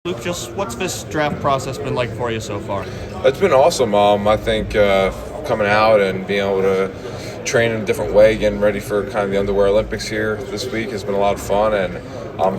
Luke, just what's this draft process been like for you so far? It's been awesome. I think coming out and being able to train in a different way, getting ready for kind of the underwear Olympics here this week has been a lot of fun. And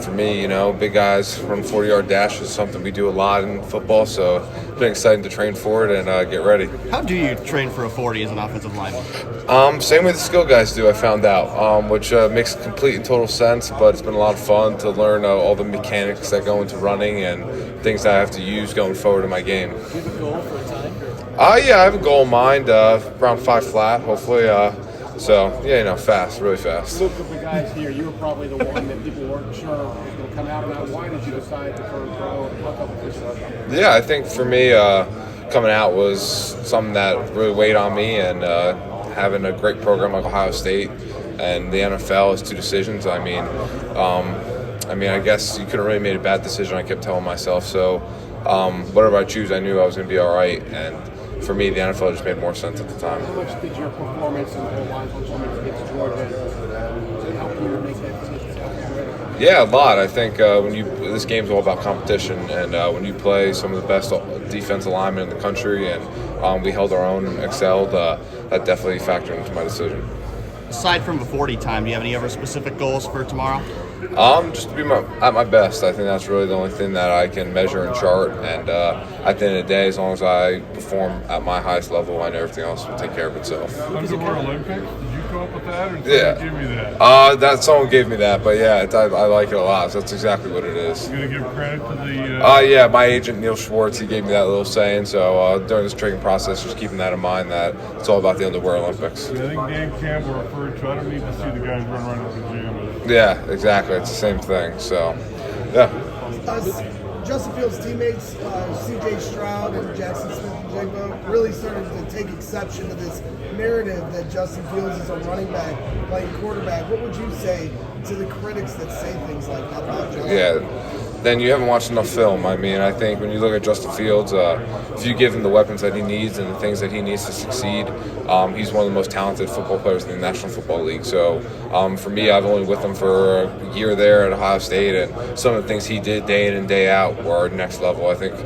for me, big guys run 40-yard dash is something we do a lot in football. So it's been exciting to train for it and get ready. How do you train for a 40 as an offensive lineman? Same way the skill guys do, I found out, which makes complete and total sense. But it's been a lot of fun to learn all the mechanics that go into running and things that I have to use going forward in my game. Do you have a goal for a time? Yeah, I have a goal in mind, around 5 flat, hopefully. Fast, really fast. Luke, of the guys here, you were probably the one that people weren't sure was going to come out or not. Why did you decide to turn pro and hook up with this? Yeah, I think for me, coming out was something that really weighed on me, and having a great program like Ohio State and the NFL is two decisions. I guess you couldn't really made a bad decision. I kept telling myself. So whatever I choose, I knew I was going to be all right. And for me, the NFL just made more sense at the time. How much did your performance in the whole line performance against Georgia help you make that decision? Yeah, a lot. I think this game's all about competition, and when you play some of the best defensive linemen in the country, and we held our own and excelled, that definitely factored into my decision. Aside from the 40 time, do you have any other specific goals for tomorrow? Just to be at my best. I think that's really the only thing that I can measure and chart. And at the end of the day, as long as I perform at my highest level, I know everything else will take care of itself. Underwear Olympics? Did you come up with that, or did someone give you that? Someone gave me that, but yeah, I like it a lot. So that's exactly what it is. You gonna give credit to the? Yeah, my agent Neil Schwartz, he gave me that little saying. So during this training process, just keeping that in mind that it's all about the underwear Olympics. I think Dan Campbell referred to. I don't need to see the guys run around in pajamas. Yeah, exactly. It's the same thing. So, yeah. Justin Fields' teammates, C.J. Stroud and Jackson Smith-Njigba, really started to take exception to this narrative that Justin Fields is a running back playing quarterback. What would you say to the critics that say things like that about Justin? Yeah. Then you haven't watched enough film. I think when you look at Justin Fields, if you give him the weapons that he needs and the things that he needs to succeed, he's one of the most talented football players in the National Football League. So for me, I've only with him for a year there at Ohio State, and some of the things he did day in and day out were next level. I think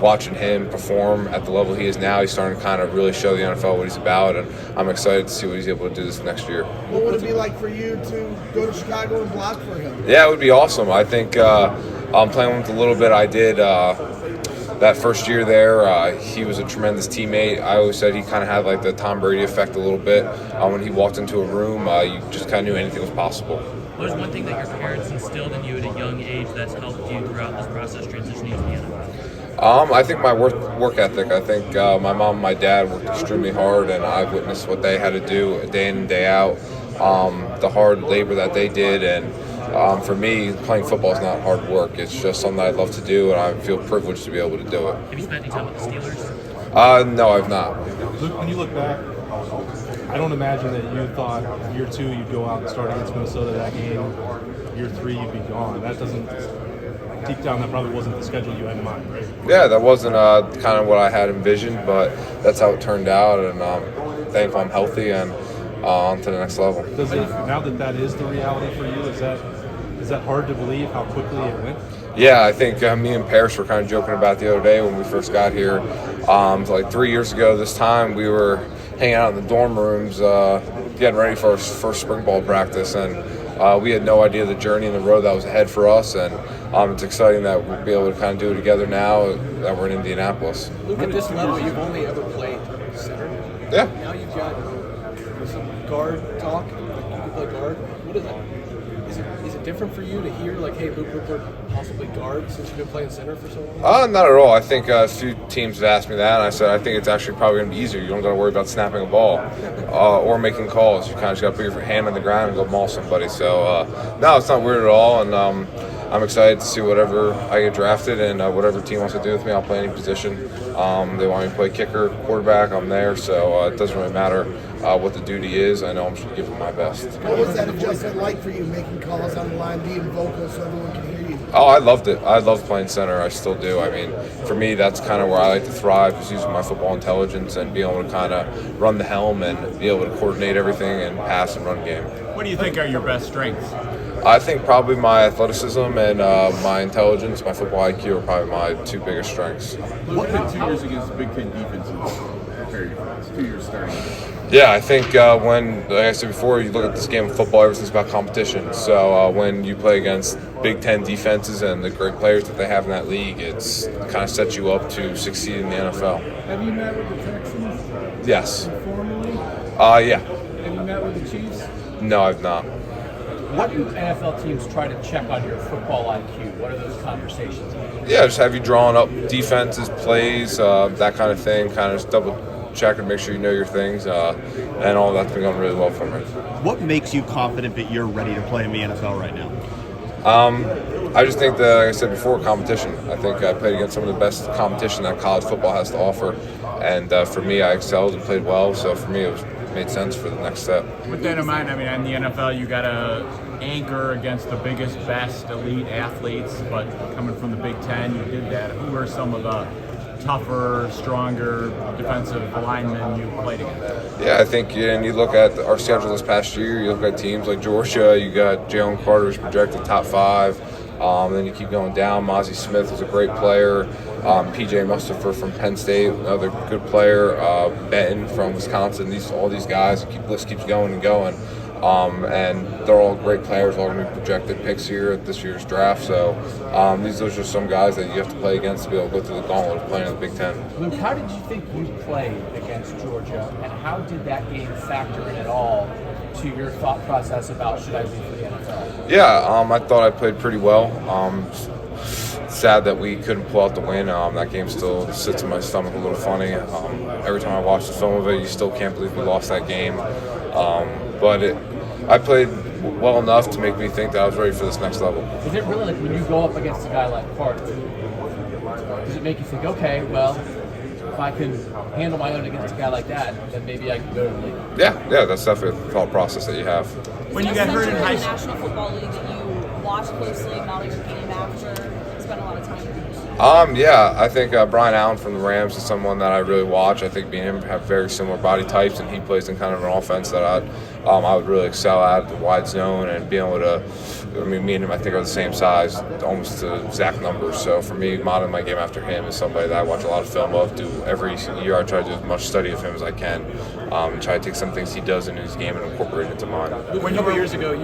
watching him perform at the level he is now, he's starting to kind of really show the NFL what he's about, and I'm excited to see what he's able to do this next year. What would it be like for you to go to Chicago and block for him? Yeah, it would be awesome. I think playing with a little bit I did that first year there, he was a tremendous teammate. I always said he kind of had like the Tom Brady effect a little bit. When he walked into a room, you just kind of knew anything was possible. What is one thing that your parents instilled in you at a young age that's helped you throughout this process transitioning to the NFL? I think my work ethic. I think my mom and my dad worked extremely hard, and I've witnessed what they had to do day in and day out, the hard labor that they did. And for me, playing football is not hard work. It's just something I love to do, and I feel privileged to be able to do it. Have you spent any time with the Steelers? No, I've not. Luke, when you look back, I don't imagine that you thought year 2 you'd go out and start against Minnesota that game. Year 3 you'd be gone. That doesn't, deep down, that probably wasn't the schedule you had in mind, right? Yeah, that wasn't kind of what I had envisioned, but that's how it turned out, and thankful I'm healthy and on to the next level. Now that is the reality for you, is that hard to believe how quickly it went? Yeah, I think me and Parrish were kind of joking about the other day when we first got here. Like 3 years ago this time, we were hanging out in the dorm rooms getting ready for our first spring ball practice, and we had no idea the journey and the road that was ahead for us, and it's exciting that we'll be able to kind of do it together now that we're in Indianapolis. Luke, at this level, you've only ever played center. Yeah. Now you've got some guard talk. You can play guard. What is that? Is it different for you to hear, like, hey, Luke Wypler possibly guard since you've been playing center for so long? Not at all. I think a few teams have asked me that, and I said I think it's actually probably going to be easier. You don't got to worry about snapping a ball or making calls. You kind of just got to put your hand on the ground and go maul somebody. So, no, it's not weird at all, and I'm excited to see whatever I get drafted, and whatever team wants to do with me, I'll play any position. They want me to play kicker, quarterback, I'm there, so it doesn't really matter what the duty is. I know I'm just giving my best. What was that adjustment like for you, making calls on the line, being vocal so everyone can hear you? Oh, I loved it. I loved playing center. I still do. I mean, for me, that's kind of where I like to thrive, is using my football intelligence and being able to kind of run the helm and be able to coordinate everything and pass and run game. What do you think are your best strengths? I think probably my athleticism and my intelligence, my football IQ are probably my two biggest strengths. What did 2 years against Big Ten defenses prepare you for this? 2 years starting. Yeah, I think when, like I said before, you look at this game of football, everything's about competition. So when you play against Big Ten defenses and the great players that they have in that league, it kind of sets you up to succeed in the NFL. Have you met with the Texans? Yes. Informally? Yeah. Have you met with the Chiefs? No, I've not. What do NFL teams try to check on your football IQ? What are those conversations? Yeah, just have you drawing up defenses, plays, that kind of thing, kind of just double check and make sure you know your things, and all that's been going really well for me. What makes you confident that you're ready to play in the NFL right now? I just think that, like I said before, competition. I think I played against some of the best competition that college football has to offer, and for me, I excelled and played well, so for me, it made sense for the next step. With that in mind, I mean, in the NFL, you got to anchor against the biggest, best elite athletes, but coming from the Big Ten, you did that. Who are some of the tougher, stronger defensive linemen you played against? Yeah, I think, and you look at our schedule this past year, you look at teams like Georgia, you got Jalen Carter who's projected top 5. Then you keep going down. Mozzie Smith was a great player. P.J. Mustipher from Penn State, another good player. Benton from Wisconsin. All these guys. List keeps going and going. And they're all great players. All going to be projected picks here at this year's draft. So these are just some guys that you have to play against to be able to go through the gauntlet of playing in the Big Ten. Luke, how did you think you played against Georgia, and how did that game factor in at all to your thought process about should I leave for the NFL? Yeah, I thought I played pretty well. Sad that we couldn't pull out the win. That game still sits in my stomach a little funny. Every time I watch the film of it, you still can't believe we lost that game. But I played well enough to make me think that I was ready for this next level. Is it really like when you go up against a guy like Carter, does it make you think, okay, well, if I can handle my own against a guy like that, then maybe I can go to the league? Yeah, that's definitely the thought process that you have. When you got hurt in high school, National Football League that you watch closely, model your game after, spend a lot of time with? Yeah, I think Brian Allen from the Rams is someone that I really watch. I think me and him have very similar body types, and he plays in kind of an offense that I would really excel at, the wide zone, and being able to. I mean, me and him, I think, are the same size, almost to exact numbers. So for me, modeling my game after him is somebody that I watch a lot of film of. Every year, I try to do as much study of him as I can, and try to take some things he does in his game and incorporate it into mine. A couple years ago,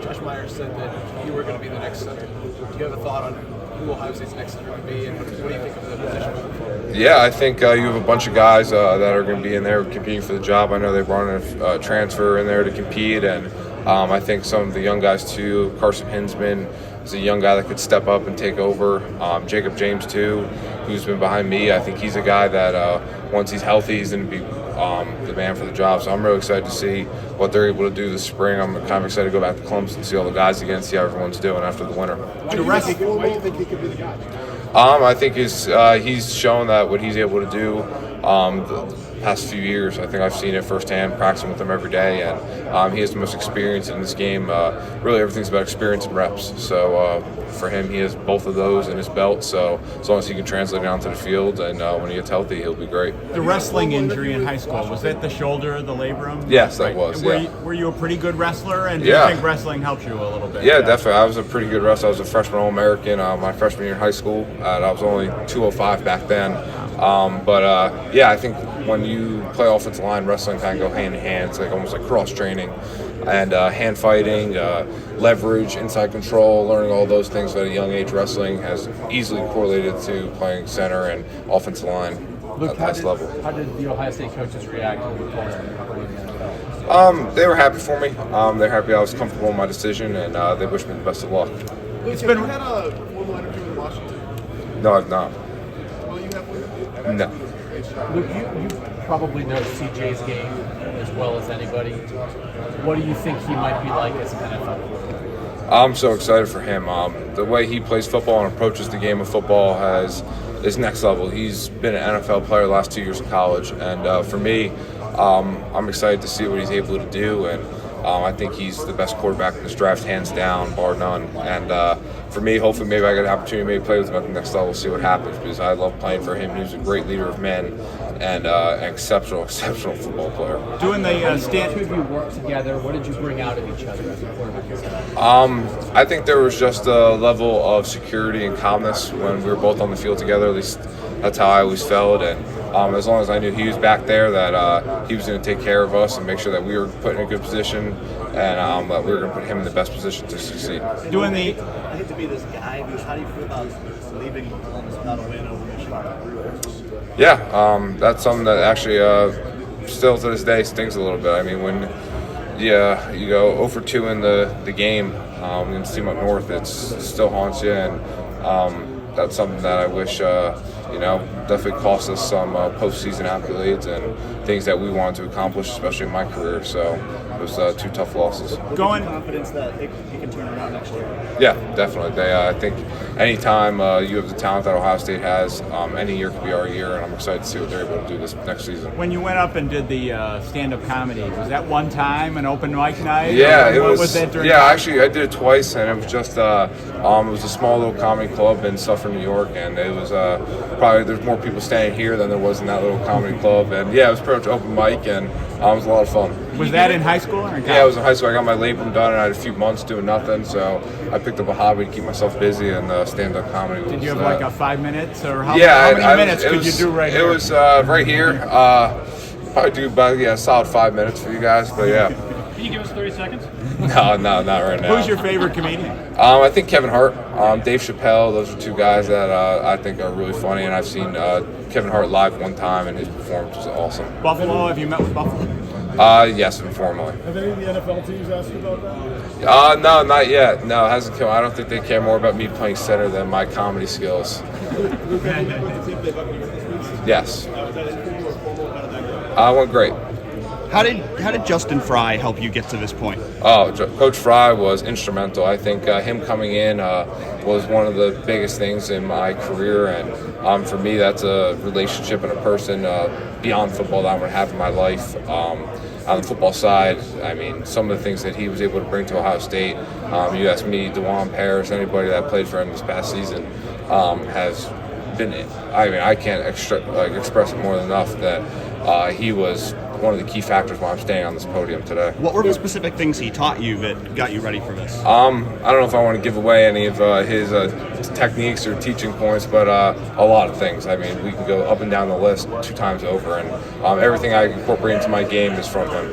Josh Myers said that you were going to be the next center. Do you have a thought on who Ohio State's next center would be, and what do you think of the position moving forward? Yeah, I think you have a bunch of guys that are going to be in there competing for the job. I know they brought in a transfer in there to compete, and I think some of the young guys too. Carson Hinsman is a young guy that could step up and take over. Jacob James too, who's been behind me. I think he's a guy that once he's healthy, he's going to be the man for the job. So I'm really excited to see what they're able to do this spring. I'm kind of excited to go back to Clemson and see all the guys again, see how everyone's doing after the winter. Why do you think he could be the guy? I think he's shown that what he's able to do the past few years. I think I've seen it firsthand, practicing with him every day, and he has the most experience in this game. Really, everything's about experience and reps. So for him, he has both of those in his belt. So as long as he can translate it onto the field, and when he gets healthy, he'll be great. the wrestling injury in high school, was that the shoulder, the labrum? Yes, that was. Were you a pretty good wrestler, and do Yeah. you think wrestling helped you a little bit? Yeah, definitely. I was a pretty good wrestler. I was a freshman All-American my freshman year in high school. I was only 205 back then. Yeah, I think when you play offensive line, wrestling kind of go hand in hand. It's like almost like cross-training. And hand fighting, leverage, inside control, learning all those things at a young age. Wrestling has easily correlated to playing center and offensive line at the highest level. How did the Ohio State coaches react when you told them you were playing in the NFL? They were happy for me. They're happy I was comfortable in my decision, and they wish me the best of luck. Have you had a formal interview in Washington? No, I've not. Will you have one? No. Luke, you probably know CJ's game as well as anybody. What do you think he might be like as an NFL player? I'm so excited for him. The way he plays football and approaches the game of football is next level. He's been an NFL player the last 2 years of college, and for me, I'm excited to see what he's able to do. And I think he's the best quarterback in this draft, hands down, bar none. And for me, hopefully, maybe I get an opportunity to maybe play with him at the next level, see what happens, because I love playing for him. He's a great leader of men, and an exceptional football player. Doing the Two of you work together. What did you bring out of each other as a quarterback and center? I think there was just a level of security and calmness when we were both on the field together. At least that's how I always felt. And as long as I knew he was back there, that he was going to take care of us and make sure that we were put in a good position, and that we were going to put him in the best position to succeed. Doing the I hate to be this guy, but how do you feel about leaving Columbus without a win over Michigan? Yeah, that's something that actually still to this day stings a little bit. I mean, when you go 0 for 2 in the game against Team Up North, it still haunts you, and that's something that I wish definitely cost us some postseason accolades and things that we wanted to accomplish, especially in my career. So it was 2 tough losses. Going confidence that it can turn around next year. Yeah, definitely. I think anytime you have the talent that Ohio State has, any year could be our year, and I'm excited to see what they're able to do this next season. When you went up and did the stand-up comedy, was that one time an open mic night? Yeah, it was. Actually, I did it twice, and it was just it was a small little comedy club in Suffern, New York, and it was probably there's more people standing here than there was in that little comedy club, and yeah, it was pretty much open mic, and it was a lot of fun. Was that in high school or in college? Yeah, it was in high school. I got my labrum done, and I had a few months doing nothing, so I picked up a hobby to keep myself busy, and stand-up comedy was. Did you have like a 5 minutes, or how yeah, many minutes could you do right here? It was right here. Probably do about a solid 5 minutes for you guys, but yeah. Can you give us 30 seconds? No, not right now. Who's your favorite comedian? I think Kevin Hart, Dave Chappelle. Those are 2 guys that I think are really funny, and I've seen Kevin Hart live one time, and his performance was awesome. Buffalo, have you met with Buffalo? Yes, informally. Have any of the NFL teams asked you about that? No, not yet. No, it hasn't come. I don't think they care more about me playing center than my comedy skills. Yes. Went great. How did Justin Fry help you get to this point? Coach Fry was instrumental. I think him coming in was one of the biggest things in my career, and for me, that's a relationship and a person beyond football that I'm going to have in my life. On the football side, I mean, some of the things that he was able to bring to Ohio State, you ask me, DeJuan Paris, anybody that played for him this past season, has been, I mean, I can't express it more than enough that he was one of the key factors why I'm staying on this podium today. What were the specific things he taught you that got you ready for this? I don't know if I want to give away any of his techniques or teaching points, but a lot of things. I mean, we can go up and down the list 2 times over, and everything I incorporate into my game is from him.